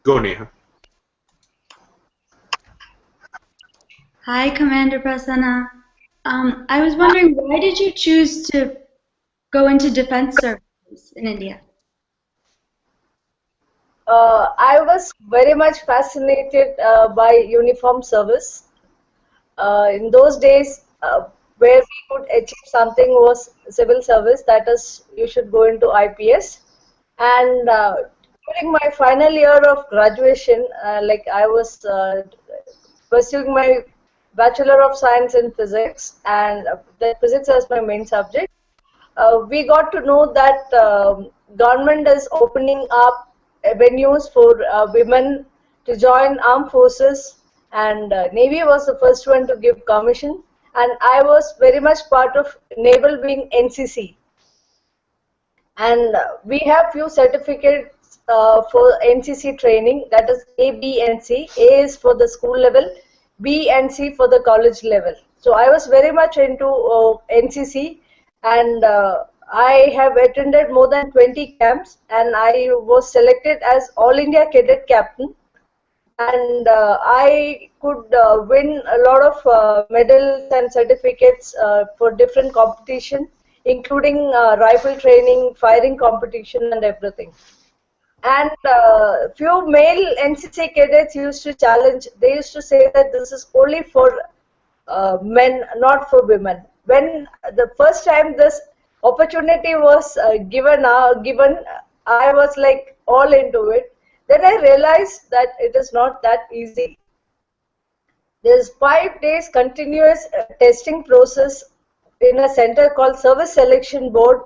Go, Neha. Hi, Commander Prasanna. I was wondering, why did you choose to go into defense services in India? I was very much fascinated by uniform service. In those days, where we could achieve something was civil service, that is, you should go into IPS. And during my final year of graduation, like I was pursuing my Bachelor of Science in Physics, and the physics as my main subject. We got to know that government is opening up avenues for women to join armed forces, and Navy was the first one to give commission, and I was very much part of naval wing NCC, and we have few certificates for NCC training, that is A, B, and C. A is for the school level, B and C for the college level. So I was very much into NCC, and I have attended more than 20 camps, and I was selected as All India Cadet Captain, and I could win a lot of medals and certificates for different competition, including rifle training, firing competition, and everything. And few male NCC cadets used to challenge. They used to say that this is only for men, not for women. When the first time this opportunity was given, I was like all into it. Then I realized that it is not that easy. There's 5 days continuous testing process in a center called Service Selection Board,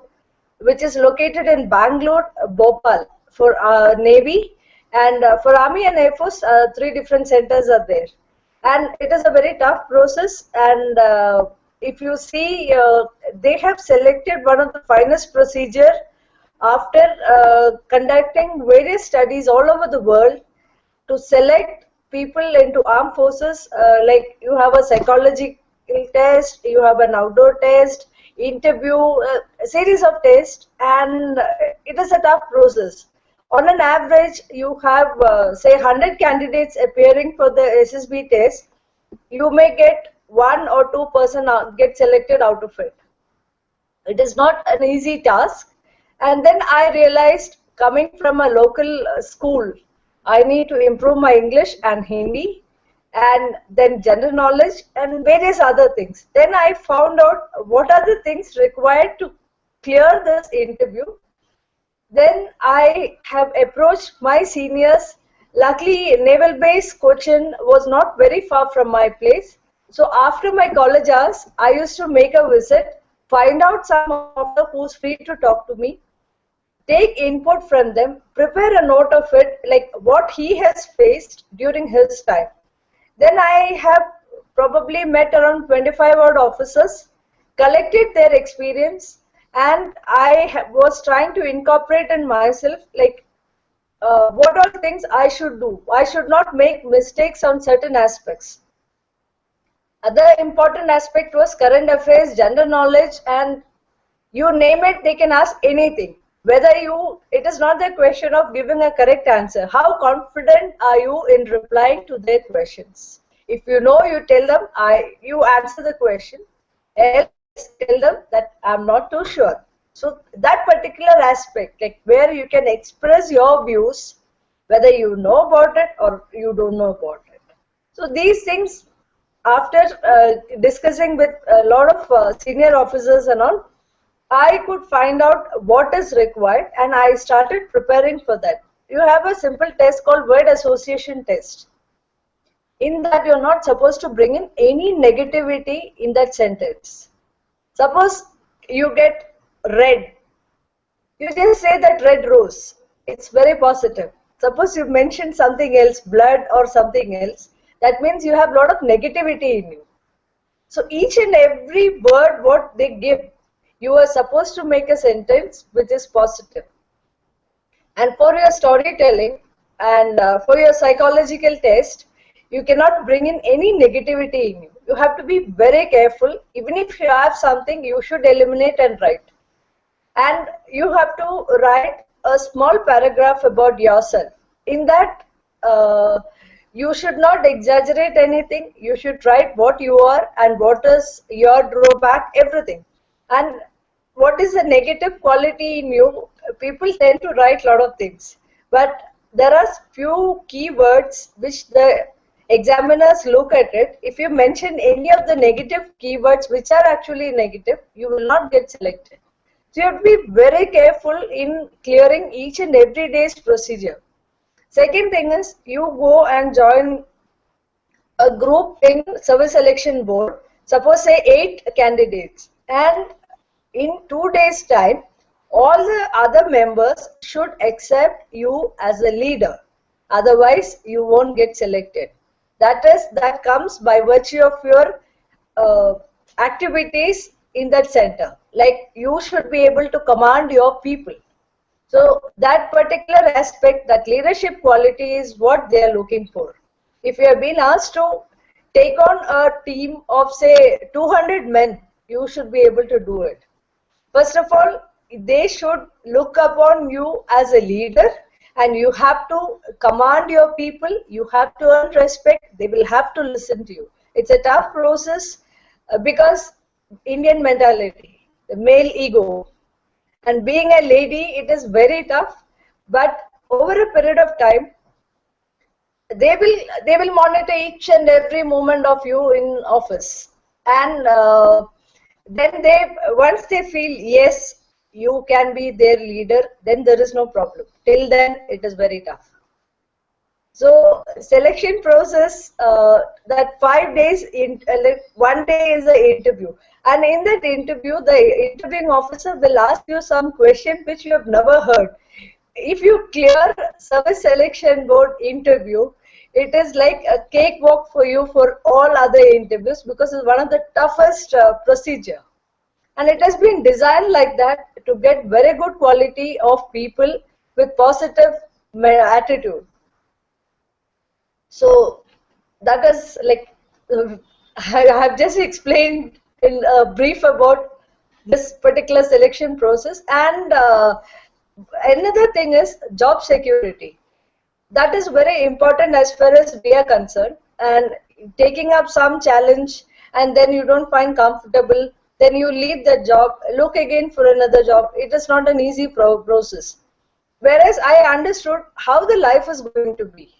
which is located in Bangalore, Bhopal for Navy, and for Army and Air Force, three different centers are there. And it is a very tough process. And if you see, they have selected one of the finest procedure after conducting various studies all over the world to select people into armed forces. Like you have a psychological test, you have an outdoor test, interview, a series of tests, and it is a tough process. On an average, you have say 100 candidates appearing for the SSB test. You may get 1 or 2% get selected out of it. It is not an easy task. And then I realized, coming from a local school, I need to improve my English and Hindi, and then general knowledge and various other things. Then I found out what are the things required to clear this interview. Then I have approached my seniors. Luckily, Naval Base Cochin was not very far from my place. So after my college hours, I used to make a visit, find out some of the who's free to talk to me, take input from them, prepare a note of it, like what he has faced during his time. Then I have probably met around 25 odd officers, collected their experience, and I was trying to incorporate in myself, like what are things I should do. I should not make mistakes on certain aspects. Other important aspect was current affairs, general knowledge, and you name it, they can ask anything. Whether you, it is not the question of giving a correct answer. How confident are you in replying to their questions? If you know, you tell them, you answer the question. Else, tell them that I'm not too sure. So that particular aspect, like where you can express your views, whether you know about it or you don't know about it. So these things, after discussing with a lot of senior officers and all, I could find out what is required, and I started preparing for that. You have a simple test called word association test. In that, you're not supposed to bring in any negativity in that sentence. Suppose you get red, you just say that red rose. It's very positive. Suppose you mention something else, blood or something else, that means you have a lot of negativity in you. So each and every word what they give, you are supposed to make a sentence which is positive. And for your storytelling and for your psychological test, you cannot bring in any negativity in you. You have to be very careful. Even if you have something, you should eliminate and write. And you have to write a small paragraph about yourself. In that, you should not exaggerate anything. You should write what you are and what is your drawback, everything. And what is the negative quality in you? People tend to write a lot of things, but there are few keywords which the examiners look at it. If you mention any of the negative keywords which are actually negative, you will not get selected. So you have to be very careful in clearing each and every day's procedure. Second thing is you go and join a group in service selection board, suppose say 8 candidates, and in 2 days time all the other members should accept you as a leader, otherwise you won't get selected. That comes by virtue of your uh, activities in that center, like you should be able to command your people. So that particular aspect, that leadership quality is what they are looking for. If you have been asked to take on a team of say 200 men, you should be able to do it. First of all, they should look upon you as a leader, and you have to command your people, you have to earn respect, they will have to listen to you. It's a tough process because Indian mentality, the male ego, and being a lady, it is very tough, but over a period of time, they will monitor each and every moment of you in office, and then they once they feel yes you can be their leader, then there is no problem. Till then, it is very tough. So selection process, that 5 days in like one day is the interview, and in that interview the interviewing officer will ask you some question which you have never heard. If you clear service selection board interview, it is like a cakewalk for you for all other interviews, because it's one of the toughest procedure, and it has been designed like that to get very good quality of people with positive attitude. So that is like I have just explained in a brief about this particular selection process. And another thing is job security. That is very important as far as we are concerned. And taking up some challenge and then you don't find comfortable, then you leave the job, look again for another job. It is not an easy process. Whereas I understood how the life is going to be,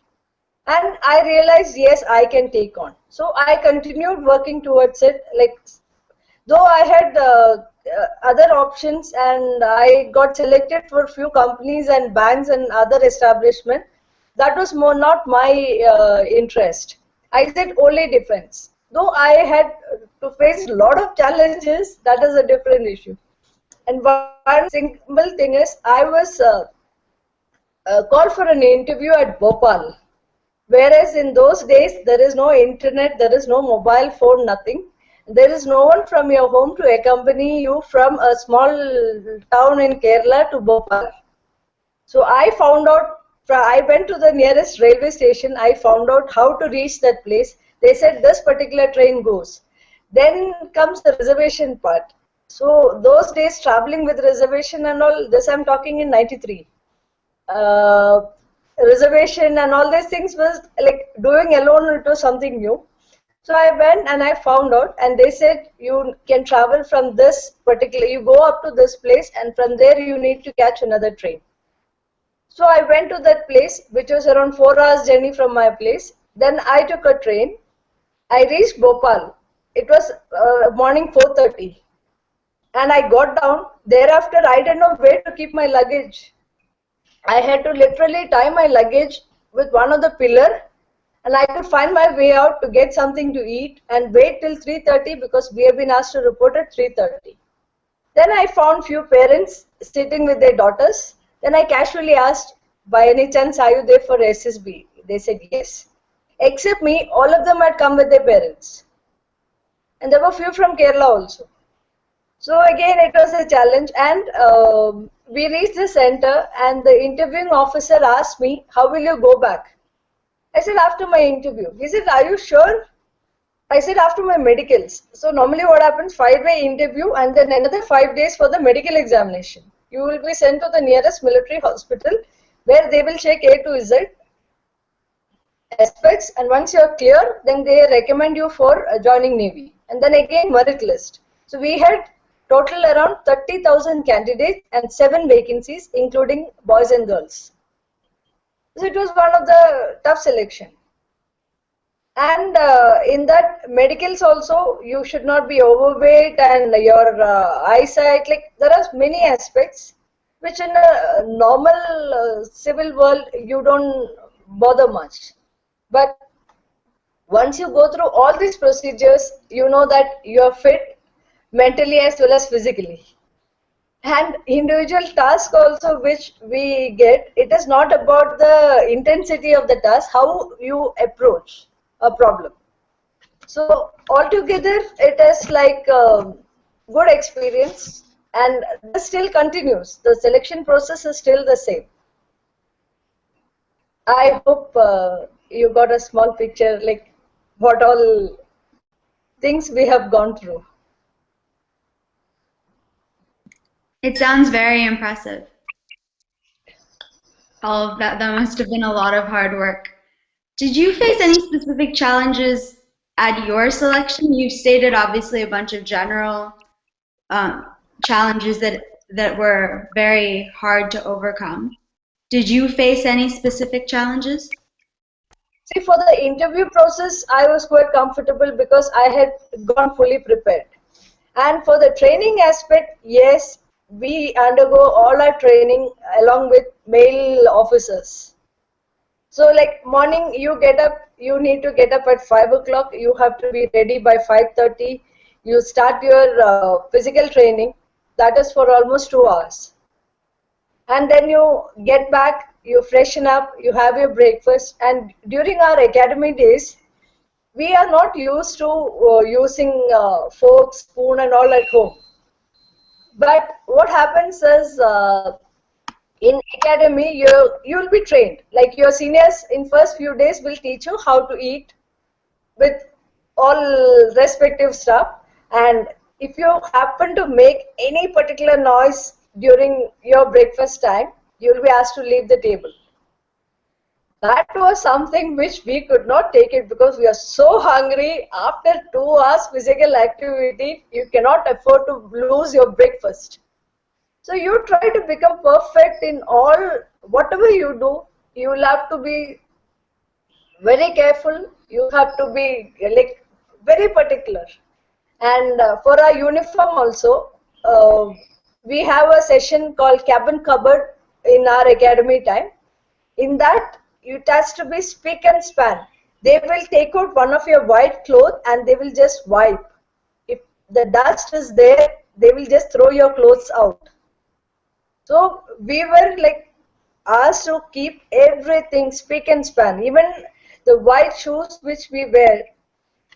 and I realized yes I can take on, so I continued working towards it. Like though I had other options and I got selected for few companies and banks and other establishment, that was more not my interest. I said only defense, though I had to face a lot of challenges. That is a different issue. And one simple thing is I was called for an interview at Bhopal. Whereas in those days, there is no internet, there is no mobile phone, nothing. There is no one from your home to accompany you from a small town in Kerala to Bhopal. So I found out, I went to the nearest railway station, I found out how to reach that place. They said this particular train goes. Then comes the reservation part. So those days traveling with reservation and all, this I'm talking in 93. Uh, Reservation and all these things was like doing alone, it was something new. So I went and I found out, and they said you can travel from this particular, you go up to this place and from there you need to catch another train. So I went to that place, which was around 4 hours journey from my place. Then I took a train. I reached Bhopal. It was morning 4:30, and I got down. Thereafter, I didn't know where to keep my luggage. I had to literally tie my luggage with one of the pillar, and I could find my way out to get something to eat and wait till 3:30 because we have been asked to report at 3:30. Then I found few parents sitting with their daughters. Then I casually asked, by any chance are you there for SSB? They said yes. Except me, all of them had come with their parents. And there were few from Kerala also. So again, it was a challenge, and we reached the center, and the interviewing officer asked me, how will you go back? I said, after my interview. He said, are you sure? I said, after my medicals. So normally what happens, 5-day interview and then another 5 days for the medical examination. You will be sent to the nearest military hospital where they will check A to Z. aspects, and once you're clear, then they recommend you for joining Navy. And then again, merit list. So we had total around 30,000 candidates and 7 vacancies, including boys and girls. So it was one of the tough selection. And in that medicals also, you should not be overweight and your eyesight, like there are many aspects which in a normal civil world you don't bother much. But once you go through all these procedures, you know that you are fit mentally as well as physically. And individual task also which we get, it is not about the intensity of the task, how you approach a problem. So altogether, it is like a good experience, and this still continues. The selection process is still the same. I hope you got a small picture, like what all things we have gone through. It sounds very impressive. All of that, that must have been a lot of hard work. Did you face any Yes. specific challenges at your selection? You've stated obviously a bunch of general um, challenges that were very hard to overcome. Did you face any specific challenges? See, for the interview process, I was quite comfortable because I had gone fully prepared. And for the training aspect, yes, we undergo all our training along with male officers. So like morning you get up, you need to get up at 5 o'clock, you have to be ready by 5:30. You start your physical training, that is for almost 2 hours. And then you get back, you freshen up, you have your breakfast. And during our academy days, we are not used to using fork, spoon and all at home. But what happens is in academy you'll be trained, like your seniors in first few days will teach you how to eat with all respective stuff. And if you happen to make any particular noise during your breakfast time, you'll be asked to leave the table. That was something which we could not take it because we are so hungry. After 2 hours physical activity, you cannot afford to lose your breakfast. So you try to become perfect in all, whatever you do, you will have to be very careful. You have to be like very particular. And for our uniform also, we have a session called cabin cupboard in our academy time. In that, it has to be spick and span. They will take out one of your white clothes and they will just wipe. If the dust is there, they will just throw your clothes out. So we were like asked to keep everything spick and span. Even the white shoes which we wear,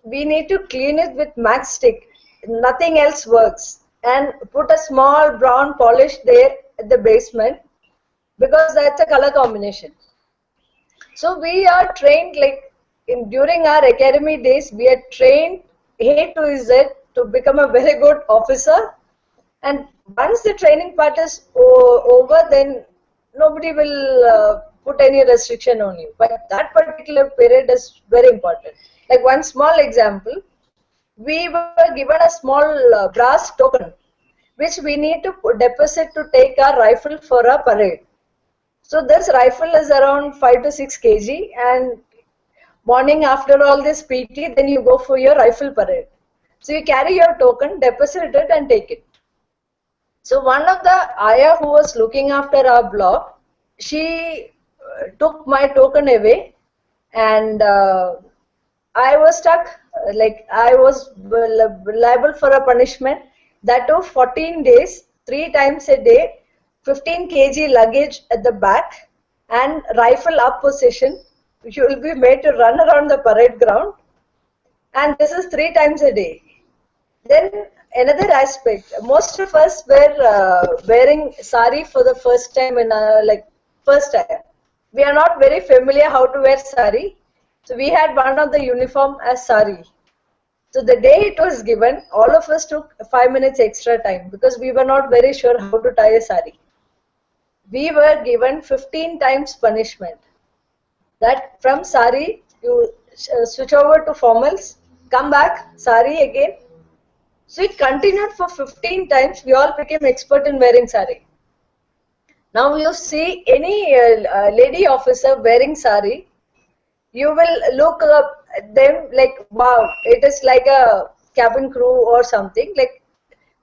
we need to clean it with matchstick. Nothing else works. And put a small brown polish there at the basement because that's a color combination. So we are trained like during our academy days, we are trained A to Z to become a very good officer. And once the training part is over, then nobody will put any restriction on you. But that particular period is very important. Like one small example, we were given a small brass token, which we need to deposit to take our rifle for a parade. So this rifle is around 5 to 6 kg, and morning after all this PT, then you go for your rifle parade. So you carry your token, deposit it and take it. So one of the ayah who was looking after our block, she took my token away, and I was stuck, like I was liable for a punishment. That too 14 days, 3 times a day, 15 kg luggage at the back, and rifle up position. You will be made to run around the parade ground, and this is 3 times a day. Then another aspect, most of us were wearing sari for the first time in like first time. We are not very familiar how to wear sari. So we had one of the uniform as sari. So the day it was given, all of us took 5 minutes extra time because we were not very sure how to tie a sari. We were given 15 times punishment. That from sari You switch over to formals, come back, sari again. So it continued for 15 times. We all became expert in wearing sari. Now you see any lady officer wearing sari, you will look up at them like, wow, it is like a cabin crew or something. Like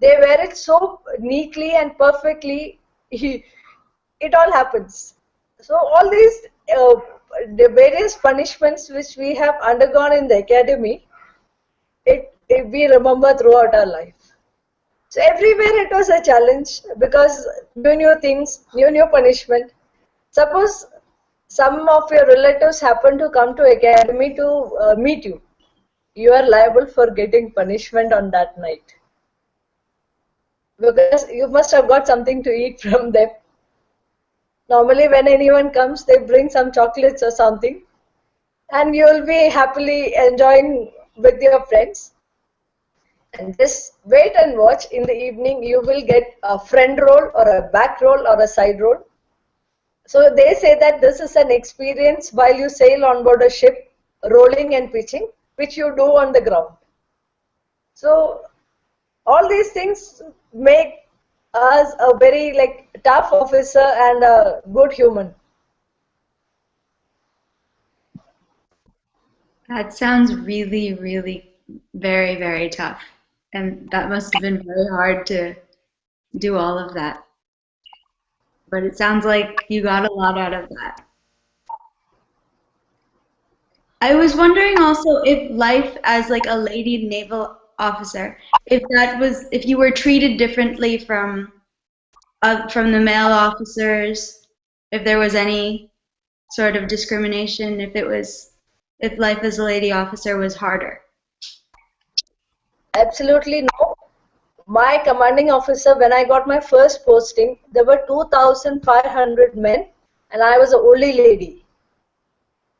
they wear it so neatly and perfectly. It all happens. So all these the various punishments which we have undergone in the academy, it we remember throughout our life. So everywhere it was a challenge because new things, new punishment. Suppose some of your relatives happen to come to academy to meet you. You are liable for getting punishment on that night because you must have got something to eat from them. Normally, when anyone comes, they bring some chocolates or something, and you'll be happily enjoying with your friends. And just wait and watch. In the evening, you will get a front roll or a back roll or a side roll. So they say that this is an experience while you sail on board a ship, rolling and pitching, which you do on the ground. So all these things make us a very like tough officer and a good human. That sounds really, really very, very tough. And that must have been very hard to do all of that. But it sounds like you got a lot out of that. I was wondering also if life as like a lady naval officer, if that was, if you were treated differently from the male officers, if there was any sort of discrimination, if life as a lady officer was harder. Absolutely no. My commanding officer, when I got my first posting, there were 2,500 men and I was the only lady.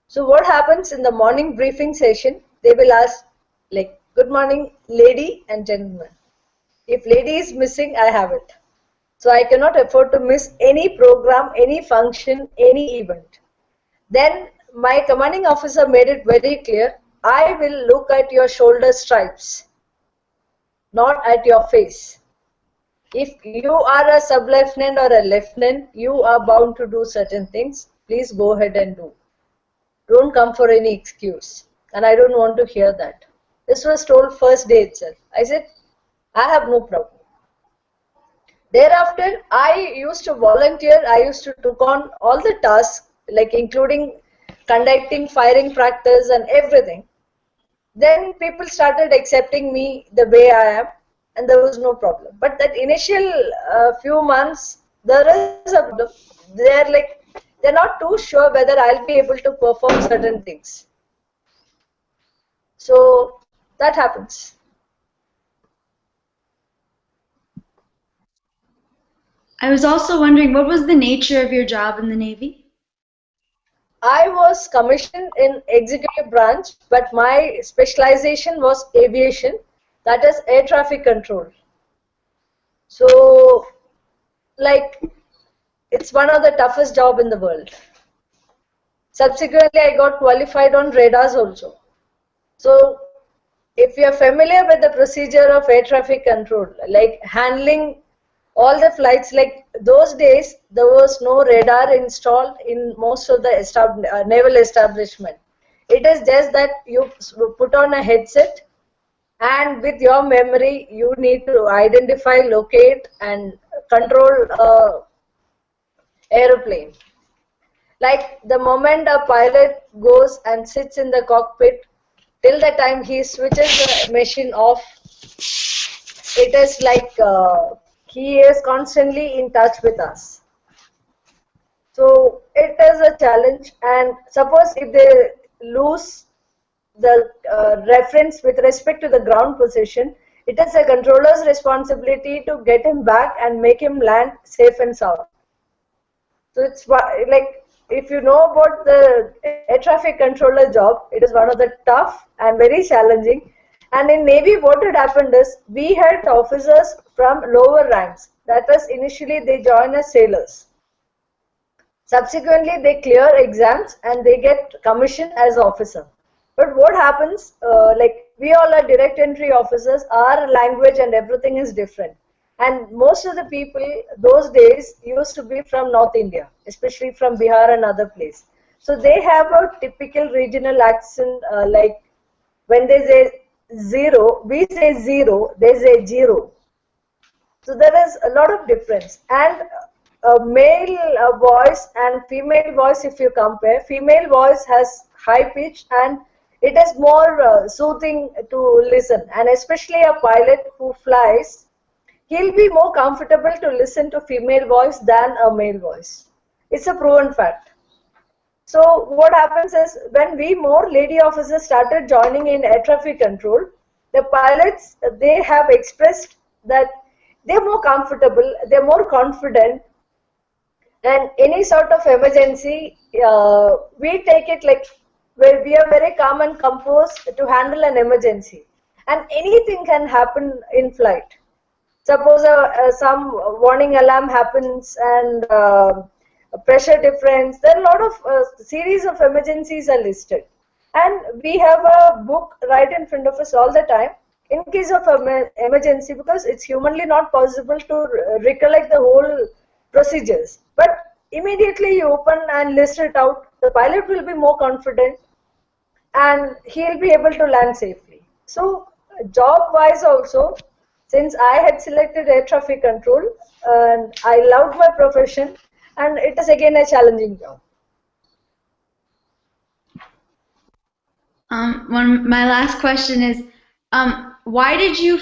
So what happens in the morning briefing session, they will ask like, good morning, lady and gentlemen. If lady is missing, I have it. So I cannot afford to miss any program, any function, any event. Then my commanding officer made it very clear, I will look at your shoulder stripes, not at your face. If you are a sub-lieutenant or a lieutenant, you are bound to do certain things. Please go ahead and do. Don't come for any excuse. And I don't want to hear that. This was told first day itself. I said, I have no problem. Thereafter, I used to volunteer. I used to took on all the tasks, like including conducting firing practice and everything. Then people started accepting me the way I am, and there was no problem. But that initial few months, there is a problem. They're like they're not too sure whether I'll be able to perform certain things. So that happens. I was also wondering, what was the nature of your job in the Navy? I was commissioned in executive branch, but my specialization was aviation, that is air traffic control. So, like, it's one of the toughest job in the world. Subsequently, I got qualified on radars also. So, if you're familiar with the procedure of air traffic control, like handling all the flights, like those days, there was no radar installed in most of the naval establishment. It is just that you put on a headset and with your memory, you need to identify, locate and control aeroplane. Like the moment a pilot goes and sits in the cockpit, till the time he switches the machine off, it is like he is constantly in touch with us. So it is a challenge, and suppose if they lose the reference with respect to the ground position, it is a controller's responsibility to get him back and make him land safe and sound. So it's like if you know about the air traffic controller job, it is one of the tough and very challenging. And in Navy, what had happened is we had officers from lower ranks. That was initially they joined as sailors. Subsequently, they clear exams and they get commission as officer. But what happens, like we all are direct entry officers, our language and everything is different. And most of the people those days used to be from North India, especially from Bihar and other place. So they have a typical regional accent, like when they say zero, we say zero, they say zero. So there is a lot of difference. And male voice and female voice, if you compare, female voice has high pitch and it is more soothing to listen. And especially a pilot who flies, he'll be more comfortable to listen to female voice than a male voice. It's a proven fact. So what happens is when we more lady officers started joining in air traffic control, the pilots they have expressed that they're more comfortable, they're more confident, and any sort of emergency, we take it like where we are very calm and composed to handle an emergency, and anything can happen in flight. Suppose some warning alarm happens and a pressure difference. There are a lot of series of emergencies are listed, and we have a book right in front of us all the time in case of emergency because it's humanly not possible to recollect the whole procedures. But immediately you open and list it out. The pilot will be more confident and he'll be able to land safely. So job wise also, since I had selected air traffic control and I loved my profession and it is again a challenging job. My last question is, why did you,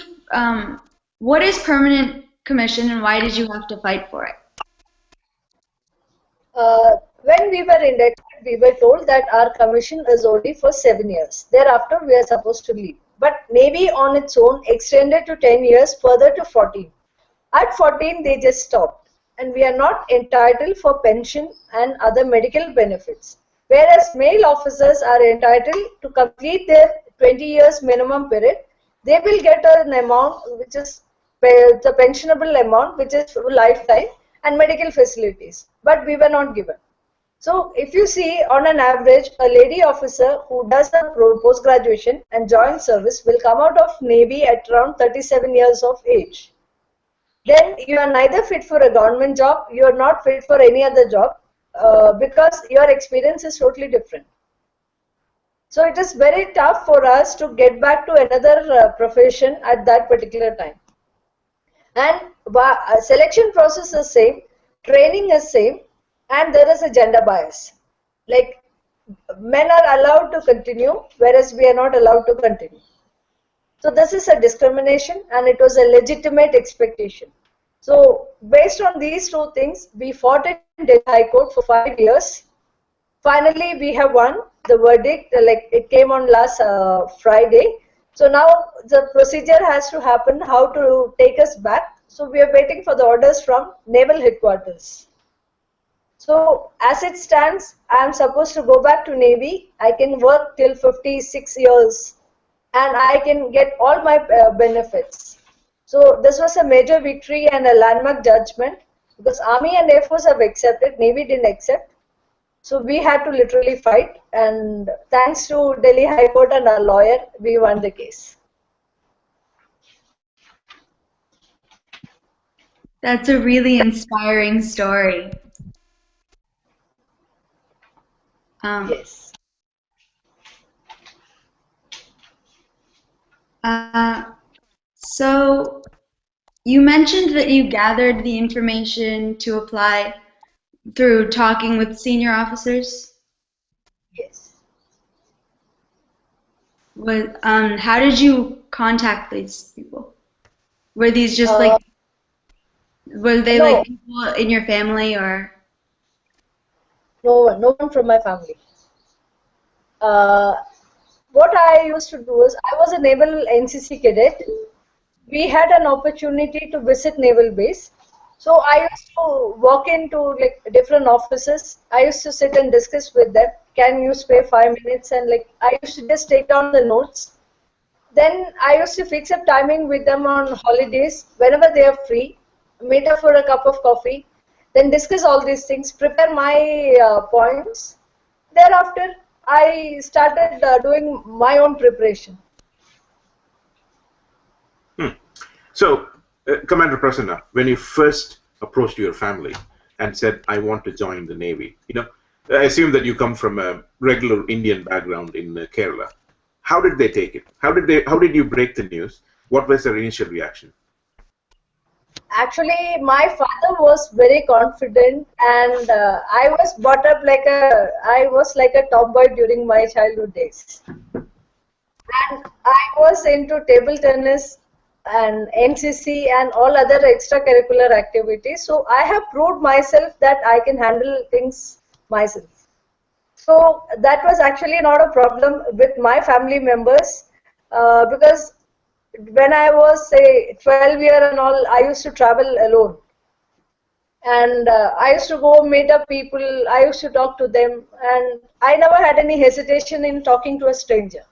what is permanent commission and why did you have to fight for it? When we were inducted, we were told that our commission is only for 7 years. Thereafter, we are supposed to leave. But Navy on its own extended to 10 years, further to 14. At 14, they just stopped. And we are not entitled for pension and other medical benefits. Whereas male officers are entitled to complete their 20 years minimum period, they will get an amount which is the pensionable amount, which is for lifetime, and medical facilities. But we were not given. So if you see on an average, a lady officer who does a post graduation and joins service will come out of Navy at around 37 years of age. Then you are neither fit for a government job, you are not fit for any other job because your experience is totally different. So it is very tough for us to get back to another profession at that particular time. And selection process is same, training is same, and there is a gender bias. Like men are allowed to continue, whereas we are not allowed to continue. So this is a discrimination and it was a legitimate expectation. So based on these two things, we fought in Delhi High Court for 5 years. Finally, we have won the verdict, like it came on last Friday. So now the procedure has to happen, how to take us back. So we are waiting for the orders from Naval Headquarters. So as it stands, I am supposed to go back to Navy. I can work till 56 years and I can get all my benefits. So this was a major victory and a landmark judgment because Army and Air Force have accepted, Navy didn't accept. So we had to literally fight, and thanks to Delhi High Court and our lawyer, we won the case. That's a really inspiring story. Yes. So you mentioned that you gathered the information to apply through talking with senior officers. Yes. How did you contact these people? Were these just like, were they No, like people in your family or? no one from my family. Uh, what I used to do is, I was a naval NCC cadet. We had an opportunity to visit naval base. So I used to walk into like different offices. I used to sit and discuss with them. Can you spare 5 minutes? And like I used to just take down the notes. Then I used to fix up timing with them on holidays whenever they are free. Meet up for a cup of coffee. then discuss all these things, prepare my points. Thereafter, I started doing my own preparation. So, Commander Prasanna, when you first approached your family and said, "I want to join the Navy," I assume that you come from a regular Indian background in Kerala. How did they take it? How did you break the news? What was their initial reaction? Actually, my father was very confident, and I was brought up I was like a tomboy during my childhood days. And I was into table tennis and NCC and all other extracurricular activities. So I have proved myself that I can handle things myself. So that was actually not a problem with my family members because when I was say 12 year and all, I used to travel alone. And I used to go meet up people, I used to talk to them, and I never had any hesitation in talking to a stranger.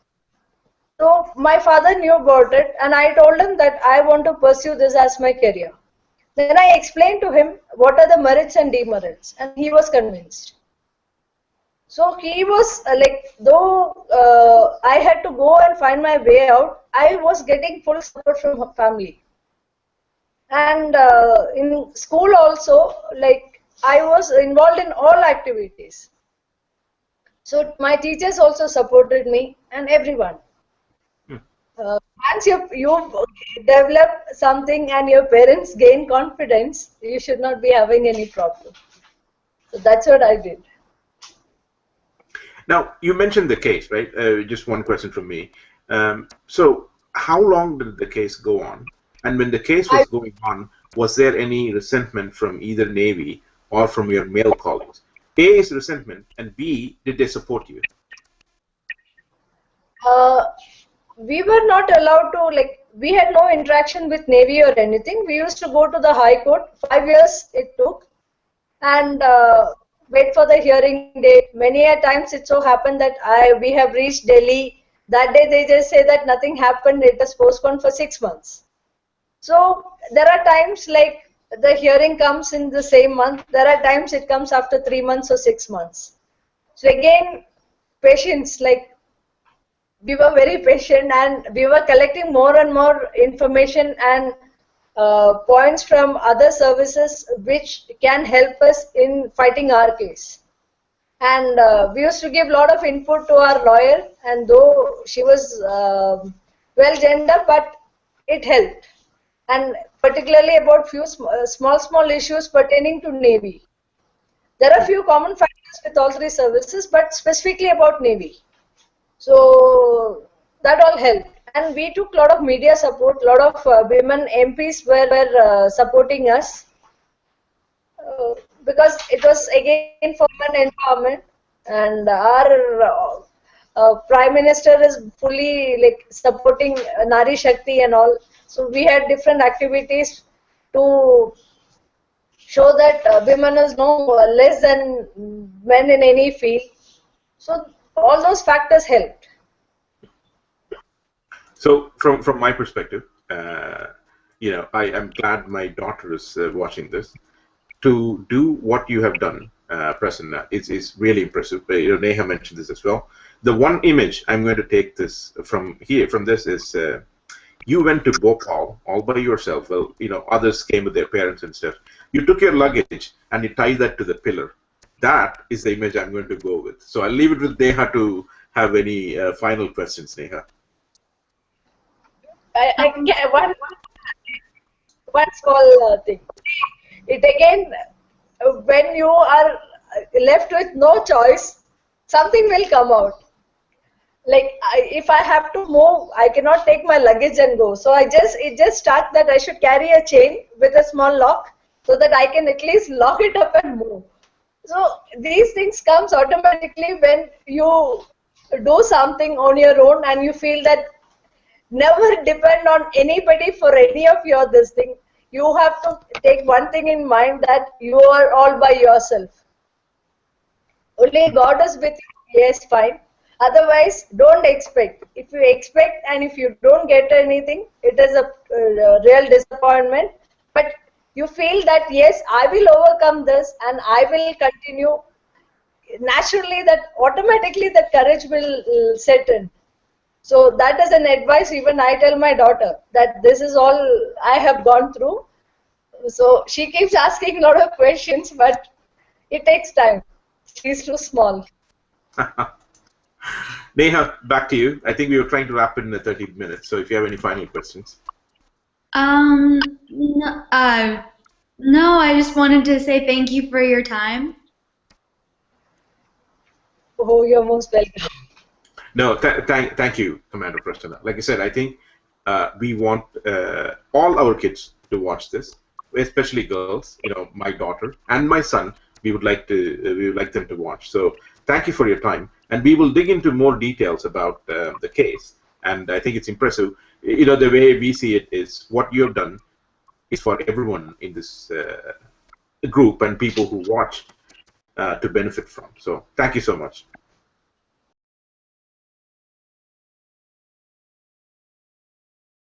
So my father knew about it, and I told him that I want to pursue this as my career. Then I explained to him what are the merits and demerits, and he was convinced. So he was though I had to go and find my way out, I was getting full support from family. And in school also, I was involved in all activities. So my teachers also supported me and everyone. Once you develop something and your parents gain confidence, you should not be having any problem. So that's what I did. Now, you mentioned the case, right? Just one question from me. So, how long did the case go on? And when the case was going on, was there any resentment from either Navy or from your male colleagues? A is resentment, and B, did they support you? We were not allowed to, we had no interaction with Navy or anything. We used to go to the High Court, 5 years it took, and wait for the hearing date. Many a times it so happened that we have reached Delhi. That day they just say that nothing happened, it is postponed for 6 months. So there are times like the hearing comes in the same month. There are times it comes after 3 months or 6 months. So again, patience, we were very patient and we were collecting more and more information and points from other services which can help us in fighting our case. And we used to give a lot of input to our lawyer, and though she was well gender, but it helped. And particularly about few small issues pertaining to Navy. There are few common factors with all three services, but specifically about Navy. So that all helped. And we took a lot of media support, a lot of women MPs were supporting us because it was again for women empowerment, and our Prime Minister is fully supporting Nari Shakti and all. So we had different activities to show that women is no less than men in any field. So all those factors helped. So from my perspective, I am glad my daughter is watching this. To do what you have done, Prasanna, is really impressive. Neha mentioned this as well. The one image I'm going to take this from this is you went to Bhopal all by yourself. Well, others came with their parents and stuff. You took your luggage and you tied that to the pillar. That is the image I'm going to go with. So I'll leave it with Neha to have any final questions, Neha. I get one small thing. It again, when you are left with no choice, something will come out. If I have to move, I cannot take my luggage and go. So it just starts that I should carry a chain with a small lock so that I can at least lock it up and move. So these things comes automatically when you do something on your own and you feel that never depend on anybody for any of your this thing. You have to take one thing in mind, that you are all by yourself. Only God is with you, yes, fine. Otherwise, don't expect. If you expect and if you don't get anything, it is a real disappointment. But you feel that yes, I will overcome this and I will continue. Naturally, that automatically the courage will set in. So that is an advice even I tell my daughter, that this is all I have gone through. So she keeps asking a lot of questions, but it takes time. She's too small. Neha, back to you. I think we were trying to wrap it in the 30 minutes. So if you have any final questions. No, no, I just wanted to say thank you for your time. Oh, you're most welcome. No, thank you, Commander Prasanna. Like I said, I think we want all our kids to watch this, especially girls. You know, my daughter and my son. We would like them to watch. So thank you for your time, and we will dig into more details about the case. And I think it's impressive. You know, the way we see it is what you have done is for everyone in this group and people who watch to benefit from. So thank you so much.